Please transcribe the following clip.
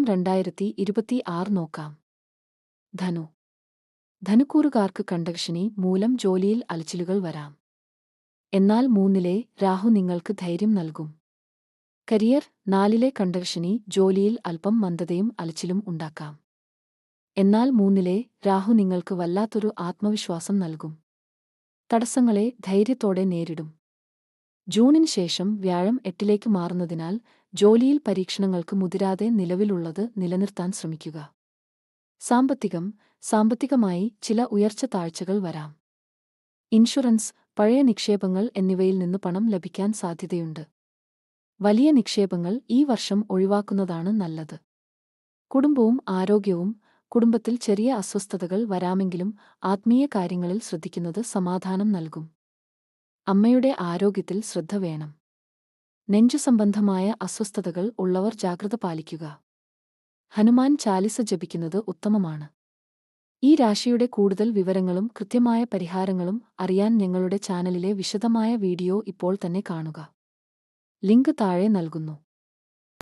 2026 നോക്കാം. ധനു. ധനുക്കൂറുകാർക്ക് കണ്ടകശനി മൂലം ജോലിയിൽ അലച്ചിലുകൾ വരാം. എന്നാൽ 3-ലെ രാഹു നിങ്ങൾക്ക് ധൈര്യം നൽകും. കരിയർ. 4-ലെ കണ്ടകശനി ജോലിയിൽ അല്പം മന്ദതയും അലച്ചിലും ഉണ്ടാക്കാം. എന്നാൽ 3-ലെ രാഹു നിങ്ങൾക്ക് വല്ലാത്തൊരു ആത്മവിശ്വാസം നൽകും. തടസ്സങ്ങളെ ധൈര്യത്തോടെ നേരിടും. ജൂണിന് ശേഷം വ്യാഴം 8-ലേക്ക് മാറുന്നതിനാൽ ജോലിയിൽ പരീക്ഷണങ്ങൾക്ക് മുതിരാതെ നിലവിലുള്ളത് നിലനിർത്താൻ ശ്രമിക്കുക. സാമ്പത്തികമായി ചില ഉയർച്ച താഴ്ചകൾ വരാം. ഇൻഷുറൻസ്, പഴയ നിക്ഷേപങ്ങൾ എന്നിവയിൽ നിന്ന് പണം ലഭിക്കാൻ സാധ്യതയുണ്ട്. വലിയ നിക്ഷേപങ്ങൾ ഈ വർഷം ഒഴിവാക്കുന്നതാണ് നല്ലത്. കുടുംബവും ആരോഗ്യവും. കുടുംബത്തിൽ ചെറിയ അസ്വസ്ഥതകൾ വരാമെങ്കിലും ആത്മീയ കാര്യങ്ങളിൽ ശ്രദ്ധിക്കുന്നത് സമാധാനം നൽകും. അമ്മയുടെ ആരോഗ്യത്തിൽ ശ്രദ്ധ വേണം. നെഞ്ചുസംബന്ധമായ അസ്വസ്ഥതകൾ ഉള്ളവർ ജാഗ്രത പാലിക്കുക. ഹനുമാൻ ചാലിസ ജപിക്കുന്നത് ഉത്തമമാണ്. ഈ രാശിയുടെ കൂടുതൽ വിവരങ്ങളും കൃത്യമായ പരിഹാരങ്ങളും അറിയാൻ ഞങ്ങളുടെ ചാനലിലെ വിശദമായ വീഡിയോ ഇപ്പോൾ തന്നെ കാണുക. ലിങ്ക് താഴെ നൽകുന്നു.